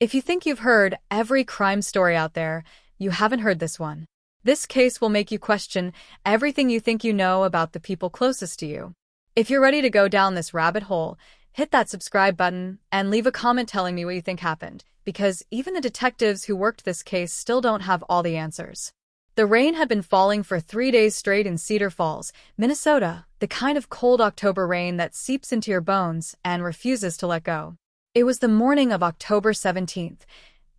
If you think you've heard every crime story out there, you haven't heard this one. This case will make you question everything you think you know about the people closest to you. If you're ready to go down this rabbit hole, hit that subscribe button and leave a comment telling me what you think happened, because even the detectives who worked this case still don't have all the answers. The rain had been falling for 3 days straight in Cedar Falls, Minnesota, the kind of cold October rain that seeps into your bones and refuses to let go. It was the morning of October 17th,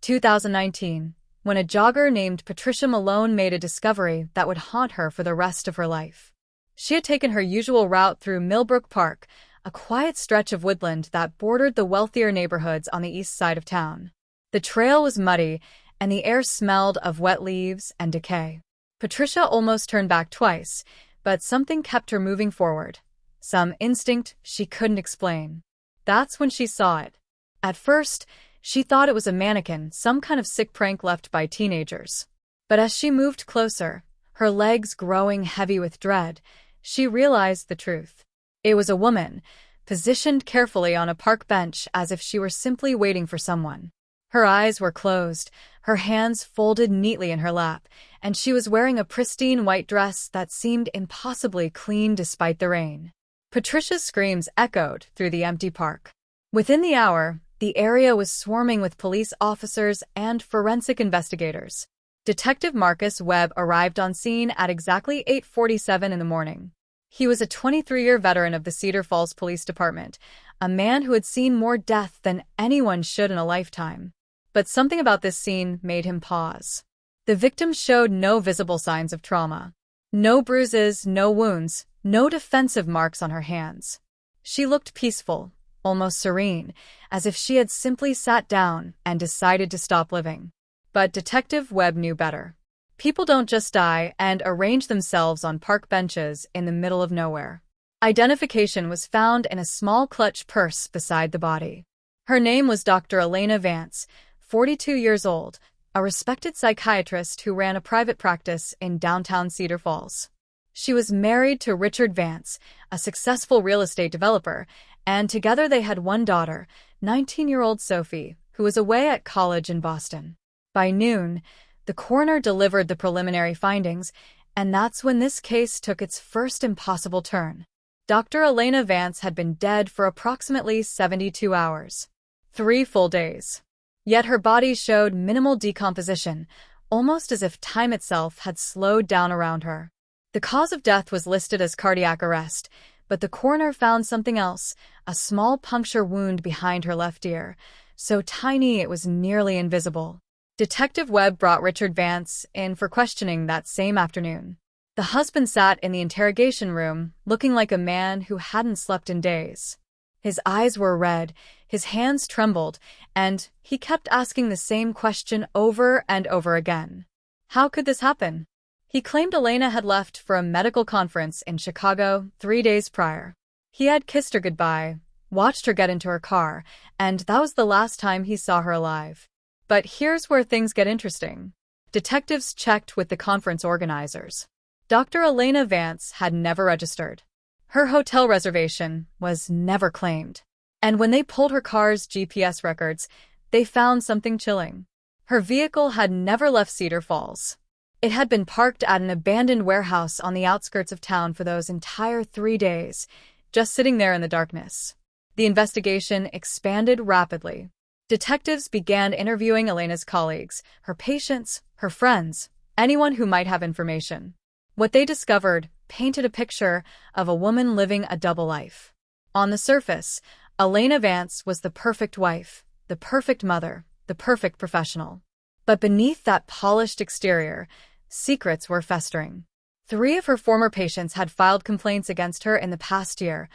2019, when a jogger named Patricia Malone made a discovery that would haunt her for the rest of her life. She had taken her usual route through Millbrook Park, a quiet stretch of woodland that bordered the wealthier neighborhoods on the east side of town. The trail was muddy, and the air smelled of wet leaves and decay. Patricia almost turned back twice, but something kept her moving forward. Some instinct she couldn't explain. That's when she saw it. At first, she thought it was a mannequin, some kind of sick prank left by teenagers. But as she moved closer, her legs growing heavy with dread, she realized the truth. It was a woman, positioned carefully on a park bench as if she were simply waiting for someone. Her eyes were closed, her hands folded neatly in her lap, and she was wearing a pristine white dress that seemed impossibly clean despite the rain. Patricia's screams echoed through the empty park. Within the hour, the area was swarming with police officers and forensic investigators. Detective Marcus Webb arrived on scene at exactly 8:47 in the morning. He was a 23-year veteran of the Cedar Falls Police Department, a man who had seen more death than anyone should in a lifetime. But something about this scene made him pause. The victim showed no visible signs of trauma. No bruises, no wounds, no defensive marks on her hands. She looked peaceful, almost serene, as if she had simply sat down and decided to stop living. But Detective Webb knew better. People don't just die and arrange themselves on park benches in the middle of nowhere. Identification was found in a small clutch purse beside the body. Her name was Dr. Elena Vance, 42 years old, a respected psychiatrist who ran a private practice in downtown Cedar Falls. She was married to Richard Vance, a successful real estate developer, and together they had one daughter, 19-year-old Sophie, who was away at college in Boston. By noon, the coroner delivered the preliminary findings, and that's when this case took its first impossible turn. Dr. Elena Vance had been dead for approximately 72 hours. 3 full days. Yet her body showed minimal decomposition, almost as if time itself had slowed down around her. The cause of death was listed as cardiac arrest, but the coroner found something else, a small puncture wound behind her left ear, so tiny it was nearly invisible. Detective Webb brought Richard Vance in for questioning that same afternoon. The husband sat in the interrogation room, looking like a man who hadn't slept in days. His eyes were red, his hands trembled, and he kept asking the same question over and over again. How could this happen? He claimed Elena had left for a medical conference in Chicago 3 days prior. He had kissed her goodbye, watched her get into her car, and that was the last time he saw her alive. But here's where things get interesting. Detectives checked with the conference organizers. Dr. Elena Vance had never registered. Her hotel reservation was never claimed. And when they pulled her car's GPS records, they found something chilling. Her vehicle had never left Cedar Falls. It had been parked at an abandoned warehouse on the outskirts of town for those entire 3 days, just sitting there in the darkness. The investigation expanded rapidly. Detectives began interviewing Elena's colleagues, her patients, her friends, anyone who might have information. What they discovered painted a picture of a woman living a double life. On the surface, Elena Vance was the perfect wife, the perfect mother, the perfect professional. But beneath that polished exterior, secrets were festering. 3 of her former patients had filed complaints against her in the past year,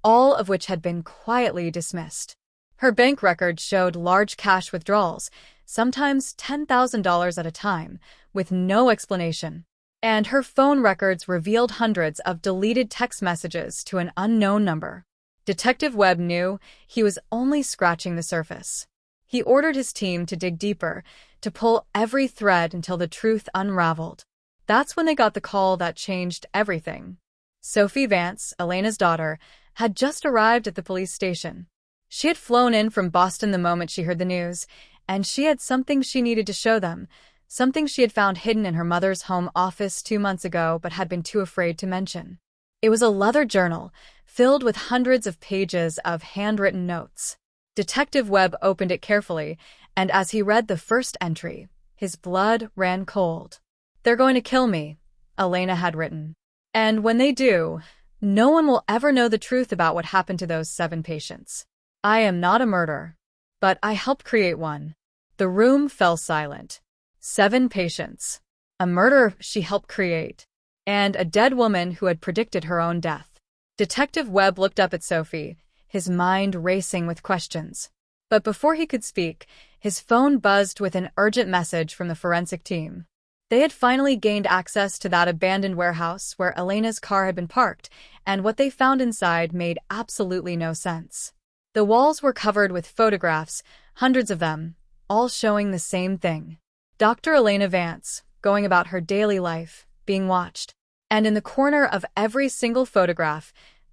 all of which had been quietly dismissed. Her bank records showed large cash withdrawals, sometimes $10,000 at a time, with no explanation. And her phone records revealed hundreds of deleted text messages to an unknown number. Detective Webb knew he was only scratching the surface. He ordered his team to dig deeper, to pull every thread until the truth unraveled. That's when they got the call that changed everything. Sophie Vance, Elena's daughter, had just arrived at the police station. She had flown in from Boston the moment she heard the news, and she had something she needed to show them, something she had found hidden in her mother's home office 2 months ago but had been too afraid to mention. It was a leather journal, filled with hundreds of pages of handwritten notes. Detective Webb opened it carefully, and as he read the first entry, his blood ran cold. "They're going to kill me," Elena had written. "And when they do, no one will ever know the truth about what happened to those 7 patients. I am not a murderer, but I helped create one." The room fell silent. 7 patients. A murder she helped create. And a dead woman who had predicted her own death. Detective Webb looked up at Sophie, his mind racing with questions. But before he could speak, his phone buzzed with an urgent message from the forensic team. They had finally gained access to that abandoned warehouse where Elena's car had been parked, and what they found inside made absolutely no sense. The walls were covered with photographs, hundreds of them, all showing the same thing. Dr. Elena Vance, going about her daily life, being watched. And in the corner of every single photograph,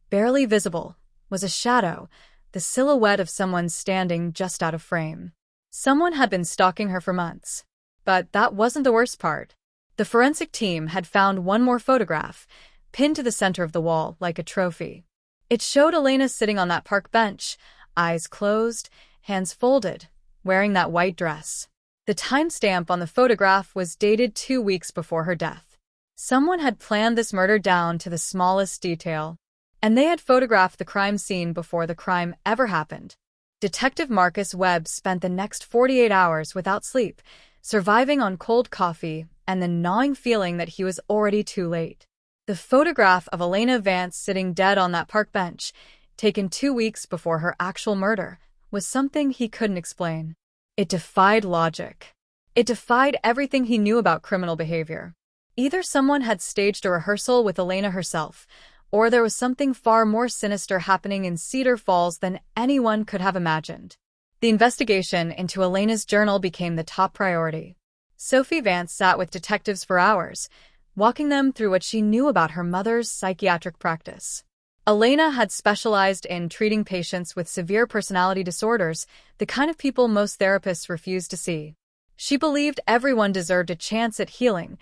barely visible, was a shadow, the silhouette of someone standing just out of frame. Someone had been stalking her for months. But that wasn't the worst part. The forensic team had found one more photograph, pinned to the center of the wall like a trophy. It showed Elena sitting on that park bench, eyes closed, hands folded, wearing that white dress. The timestamp on the photograph was dated 2 weeks before her death. Someone had planned this murder down to the smallest detail, and they had photographed the crime scene before the crime ever happened. Detective Marcus Webb spent the next 48 hours without sleep, surviving on cold coffee and the gnawing feeling that he was already too late. The photograph of Elena Vance sitting dead on that park bench, taken 2 weeks before her actual murder, was something he couldn't explain. It defied logic. It defied everything he knew about criminal behavior. Either someone had staged a rehearsal with Elena herself, or there was something far more sinister happening in Cedar Falls than anyone could have imagined. The investigation into Elena's journal became the top priority. Sophie Vance sat with detectives for hours, walking them through what she knew about her mother's psychiatric practice. Elena had specialized in treating patients with severe personality disorders, the kind of people most therapists refuse to see. She believed everyone deserved a chance at healing,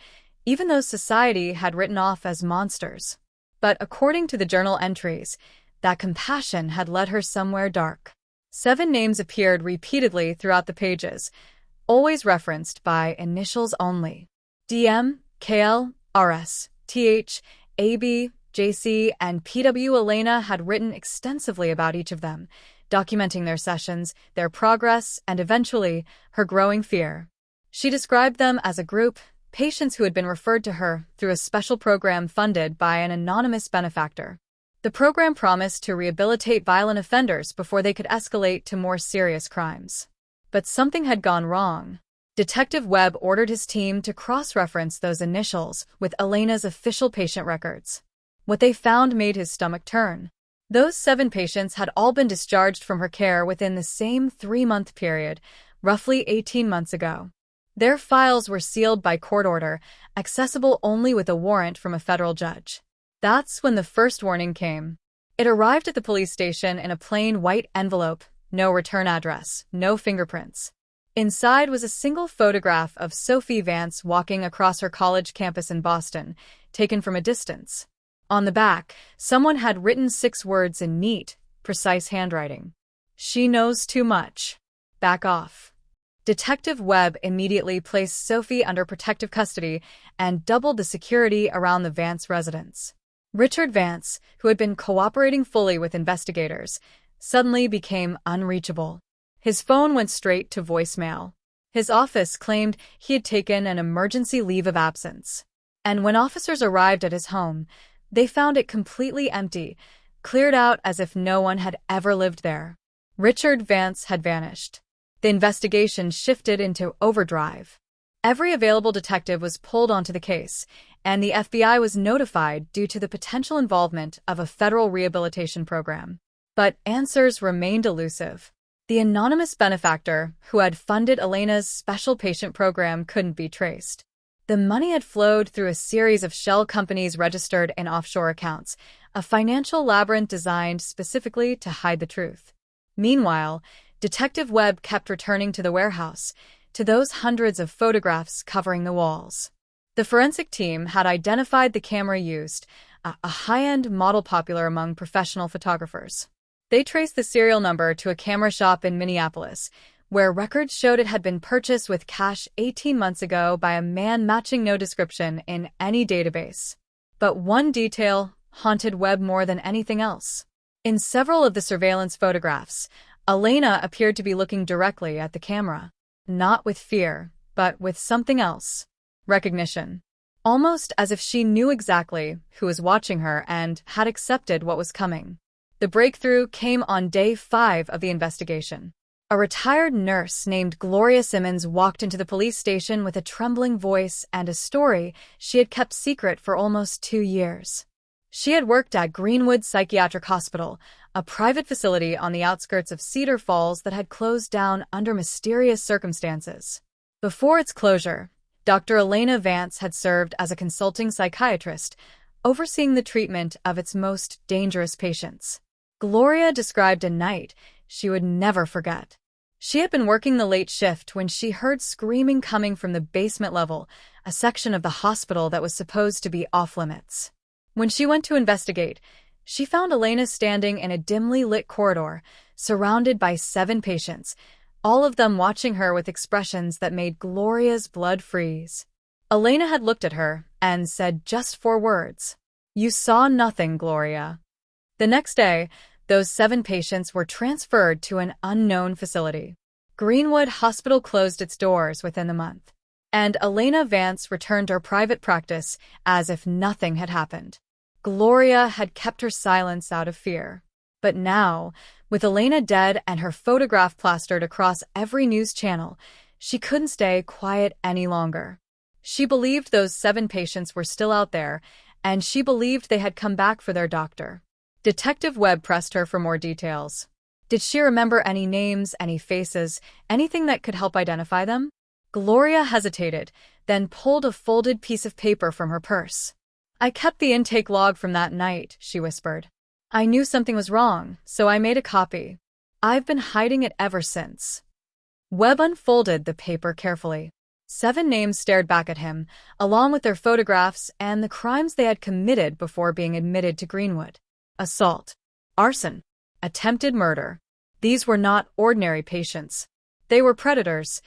even those society had written off as monsters. But according to the journal entries, that compassion had led her somewhere dark. 7 names appeared repeatedly throughout the pages, always referenced by initials only. DM, KL, RS, TH, AB, JC, and PW. Elena had written extensively about each of them, documenting their sessions, their progress, and eventually, her growing fear. She described them as a group, patients who had been referred to her through a special program funded by an anonymous benefactor. The program promised to rehabilitate violent offenders before they could escalate to more serious crimes. But something had gone wrong. Detective Webb ordered his team to cross-reference those initials with Elena's official patient records. What they found made his stomach turn. Those 7 patients had all been discharged from her care within the same 3-month period, roughly 18 months ago. Their files were sealed by court order, accessible only with a warrant from a federal judge. That's when the first warning came. It arrived at the police station in a plain white envelope, no return address, no fingerprints. Inside was a single photograph of Sophie Vance walking across her college campus in Boston, taken from a distance. On the back, someone had written 6 words in neat, precise handwriting. "She knows too much. Back off." Detective Webb immediately placed Sophie under protective custody and doubled the security around the Vance residence. Richard Vance, who had been cooperating fully with investigators, suddenly became unreachable. His phone went straight to voicemail. His office claimed he had taken an emergency leave of absence. And when officers arrived at his home, they found it completely empty, cleared out as if no one had ever lived there. Richard Vance had vanished. The investigation shifted into overdrive. Every available detective was pulled onto the case, and the FBI was notified due to the potential involvement of a federal rehabilitation program. But answers remained elusive. The anonymous benefactor who had funded Elena's special patient program couldn't be traced. The money had flowed through a series of shell companies registered in offshore accounts, a financial labyrinth designed specifically to hide the truth. Meanwhile, Detective Webb kept returning to the warehouse, to those hundreds of photographs covering the walls. The forensic team had identified the camera used, a high-end model popular among professional photographers. They traced the serial number to a camera shop in Minneapolis, where records showed it had been purchased with cash 18 months ago by a man matching no description in any database. But one detail haunted Webb more than anything else. In several of the surveillance photographs, Elena appeared to be looking directly at the camera. Not with fear, but with something else. Recognition. Almost as if she knew exactly who was watching her and had accepted what was coming. The breakthrough came on day 5 of the investigation. A retired nurse named Gloria Simmons walked into the police station with a trembling voice and a story she had kept secret for almost 2 years. She had worked at Greenwood Psychiatric Hospital, a private facility on the outskirts of Cedar Falls that had closed down under mysterious circumstances. Before its closure, Dr. Elena Vance had served as a consulting psychiatrist, overseeing the treatment of its most dangerous patients. Gloria described a night she would never forget. She had been working the late shift when she heard screaming coming from the basement level, a section of the hospital that was supposed to be off-limits. When she went to investigate, she found Elena standing in a dimly lit corridor, surrounded by 7 patients, all of them watching her with expressions that made Gloria's blood freeze. Elena had looked at her and said just 4 words. "You saw nothing, Gloria." The next day, those 7 patients were transferred to an unknown facility. Greenwood Hospital closed its doors within the month, and Elena Vance returned to her private practice as if nothing had happened. Gloria had kept her silence out of fear. But now, with Elena dead and her photograph plastered across every news channel, she couldn't stay quiet any longer. She believed those 7 patients were still out there, and she believed they had come back for their doctor. Detective Webb pressed her for more details. Did she remember any names, any faces, anything that could help identify them? Gloria hesitated, then pulled a folded piece of paper from her purse. "I kept the intake log from that night," she whispered. "I knew something was wrong, so I made a copy. I've been hiding it ever since." Webb unfolded the paper carefully. 7 names stared back at him, along with their photographs and the crimes they had committed before being admitted to Greenwood. Assault, arson, attempted murder. These were not ordinary patients. They were predators,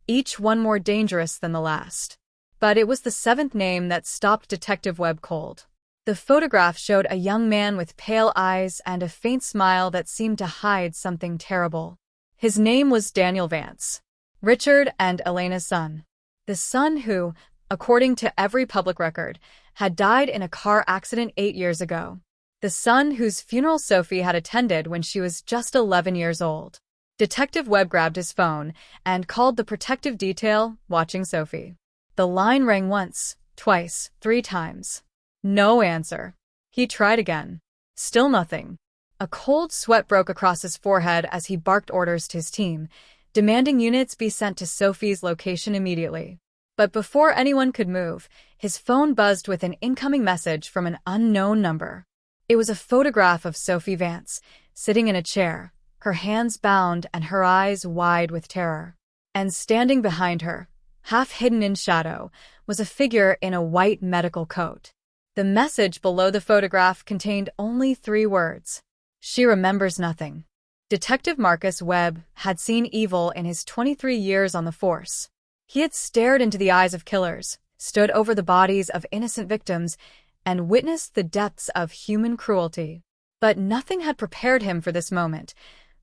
each one more dangerous than the last. But it was the 7th name that stopped Detective Webb cold. The photograph showed a young man with pale eyes and a faint smile that seemed to hide something terrible. His name was Daniel Vance, Richard and Elena's son. The son who, according to every public record, had died in a car accident 8 years ago. The son whose funeral Sophie had attended when she was just 11 years old. Detective Webb grabbed his phone and called the protective detail, watching Sophie. The line rang once, twice, 3 times. No answer. He tried again. Still nothing. A cold sweat broke across his forehead as he barked orders to his team, demanding units be sent to Sophie's location immediately. But before anyone could move, his phone buzzed with an incoming message from an unknown number. It was a photograph of Sophie Vance, sitting in a chair, her hands bound and her eyes wide with terror. And standing behind her, half hidden in shadow, was a figure in a white medical coat. The message below the photograph contained only 3 words. She remembers nothing. Detective Marcus Webb had seen evil in his 23 years on the force. He had stared into the eyes of killers, stood over the bodies of innocent victims, and witnessed the depths of human cruelty. But nothing had prepared him for this moment,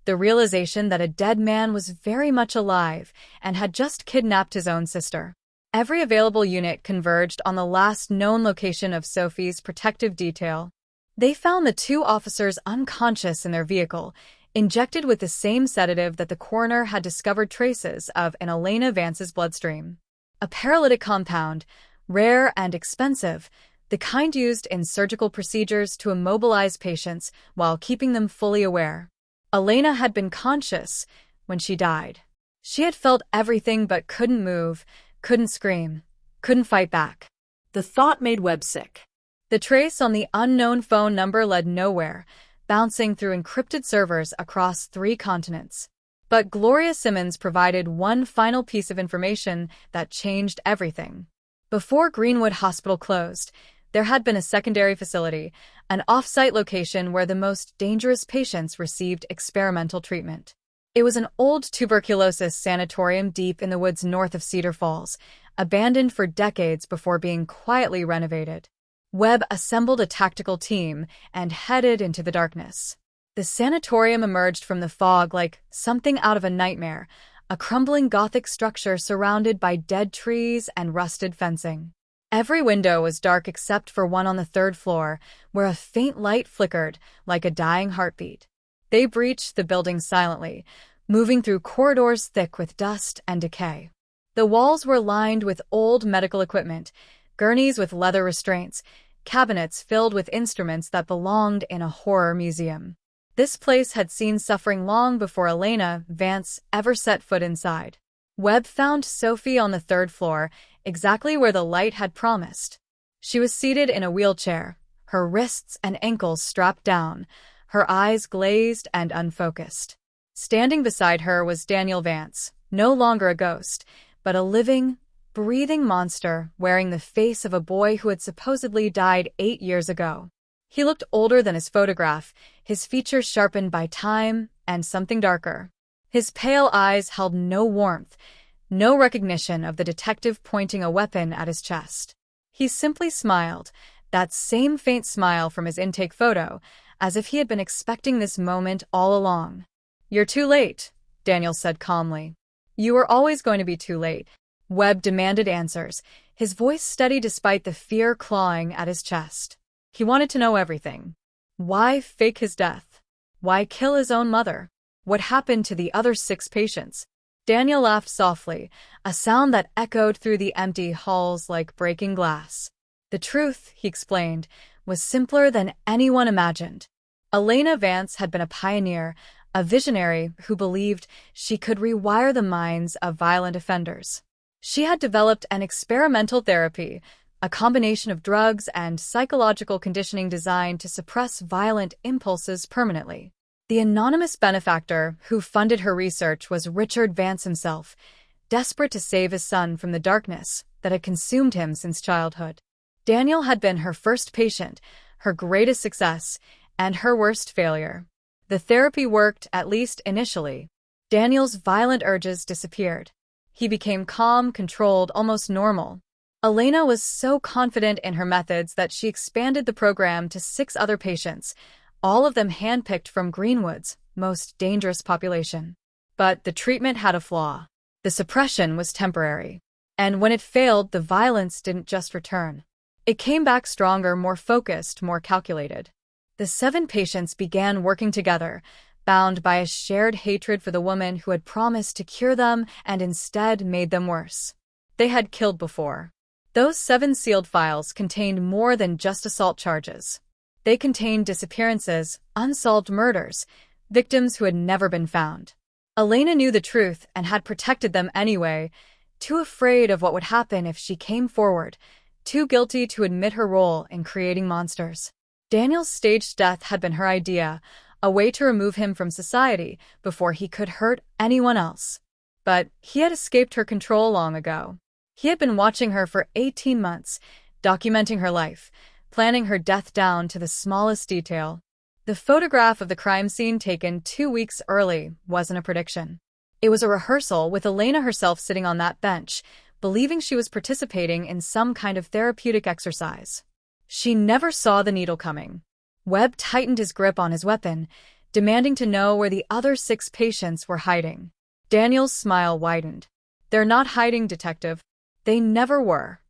the realization that a dead man was very much alive and had just kidnapped his own sister. Every available unit converged on the last known location of Sophie's protective detail. They found the 2 officers unconscious in their vehicle, injected with the same sedative that the coroner had discovered traces of in Elena Vance's bloodstream. A paralytic compound, rare and expensive, the kind used in surgical procedures to immobilize patients while keeping them fully aware. Elena had been conscious when she died. She had felt everything but couldn't move, couldn't scream, couldn't fight back. The thought made Webb sick. The trace on the unknown phone number led nowhere, bouncing through encrypted servers across 3 continents. But Gloria Simmons provided one final piece of information that changed everything. Before Greenwood Hospital closed, there had been a secondary facility, an off-site location where the most dangerous patients received experimental treatment. It was an old tuberculosis sanatorium deep in the woods north of Cedar Falls, abandoned for decades before being quietly renovated. Webb assembled a tactical team and headed into the darkness. The sanatorium emerged from the fog like something out of a nightmare, a crumbling Gothic structure surrounded by dead trees and rusted fencing. Every window was dark except for one on the third floor, where a faint light flickered like a dying heartbeat. They breached the building silently, moving through corridors thick with dust and decay. The walls were lined with old medical equipment, gurneys with leather restraints, cabinets filled with instruments that belonged in a horror museum. This place had seen suffering long before Elena Vance ever set foot inside. Webb found Sophie on the third floor, exactly where the light had promised. She was seated in a wheelchair, her wrists and ankles strapped down, her eyes glazed and unfocused. Standing beside her was Daniel Vance, no longer a ghost, but a living, breathing monster wearing the face of a boy who had supposedly died 8 years ago. He looked older than his photograph, his features sharpened by time and something darker. His pale eyes held no warmth, no recognition of the detective pointing a weapon at his chest. He simply smiled, that same faint smile from his intake photo, as if he had been expecting this moment all along. "You're too late," Daniel said calmly. "You were always going to be too late." Webb demanded answers, his voice steady despite the fear clawing at his chest. He wanted to know everything. Why fake his death? Why kill his own mother? What happened to the other 6 patients? Daniel laughed softly, a sound that echoed through the empty halls like breaking glass. The truth, he explained, was simpler than anyone imagined. Elena Vance had been a pioneer, a visionary who believed she could rewire the minds of violent offenders. She had developed an experimental therapy, a combination of drugs and psychological conditioning designed to suppress violent impulses permanently. The anonymous benefactor who funded her research was Richard Vance himself, desperate to save his son from the darkness that had consumed him since childhood. Daniel had been her first patient, her greatest success, and her worst failure. The therapy worked, at least initially. Daniel's violent urges disappeared. He became calm, controlled, almost normal. Elena was so confident in her methods that she expanded the program to 6 other patients, all of them handpicked from Greenwood's most dangerous population. But the treatment had a flaw. The suppression was temporary. And when it failed, the violence didn't just return. It came back stronger, more focused, more calculated. The 7 patients began working together, bound by a shared hatred for the woman who had promised to cure them and instead made them worse. They had killed before. Those 7 sealed files contained more than just assault charges. They contained disappearances, unsolved murders, victims who had never been found. Elena knew the truth and had protected them anyway, too afraid of what would happen if she came forward, too guilty to admit her role in creating monsters. Daniel's staged death had been her idea, a way to remove him from society before he could hurt anyone else. But he had escaped her control long ago. He had been watching her for 18 months, documenting her life, planning her death down to the smallest detail. The photograph of the crime scene taken 2 weeks early wasn't a prediction. It was a rehearsal with Elena herself sitting on that bench, believing she was participating in some kind of therapeutic exercise. She never saw the needle coming. Webb tightened his grip on his weapon, demanding to know where the other 6 patients were hiding. Daniel's smile widened. "They're not hiding, detective. They never were."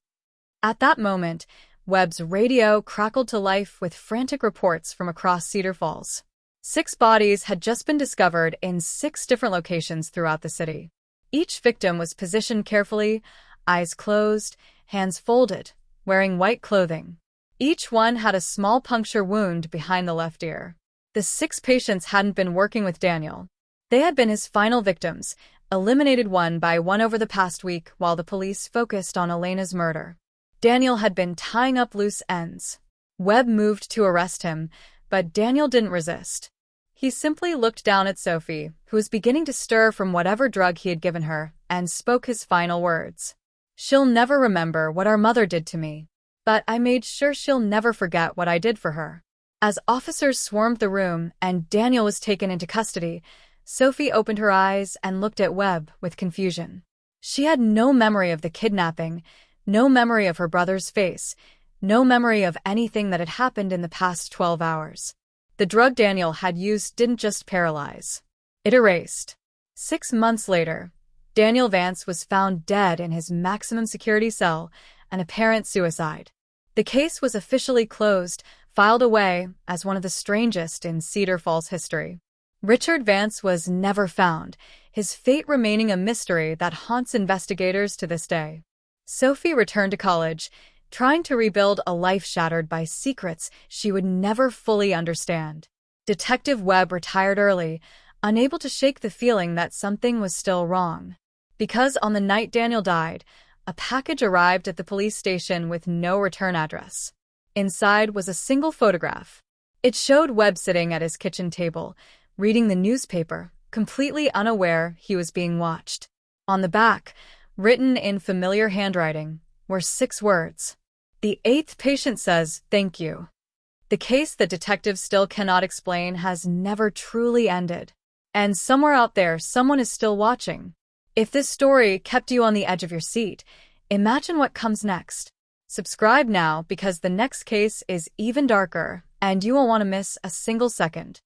At that moment, Webb's radio crackled to life with frantic reports from across Cedar Falls. 6 bodies had just been discovered in 6 different locations throughout the city. Each victim was positioned carefully, eyes closed, hands folded, wearing white clothing. Each one had a small puncture wound behind the left ear. The 6 patients hadn't been working with Daniel. They had been his final victims, eliminated one by one over the past week while the police focused on Elena's murder. Daniel had been tying up loose ends. Webb moved to arrest him, but Daniel didn't resist. He simply looked down at Sophie, who was beginning to stir from whatever drug he had given her, and spoke his final words. "She'll never remember what our mother did to me, but I made sure she'll never forget what I did for her." As officers swarmed the room and Daniel was taken into custody, Sophie opened her eyes and looked at Webb with confusion. She had no memory of the kidnapping, no memory of her brother's face, no memory of anything that had happened in the past 12 hours. The drug Daniel had used didn't just paralyze. It erased. 6 months later, Daniel Vance was found dead in his maximum security cell, an apparent suicide. The case was officially closed, filed away as one of the strangest in Cedar Falls history. Richard Vance was never found, his fate remaining a mystery that haunts investigators to this day. Sophie returned to college, trying to rebuild a life shattered by secrets she would never fully understand. Detective Webb retired early, unable to shake the feeling that something was still wrong. Because on the night Daniel died, a package arrived at the police station with no return address. Inside was a single photograph. It showed Webb sitting at his kitchen table, reading the newspaper, completely unaware he was being watched. On the back, written in familiar handwriting, were 6 words. "The 8th patient says, thank you." The case that detectives still cannot explain has never truly ended. And somewhere out there, someone is still watching. If this story kept you on the edge of your seat, imagine what comes next. Subscribe now because the next case is even darker, and you won't want to miss a single second.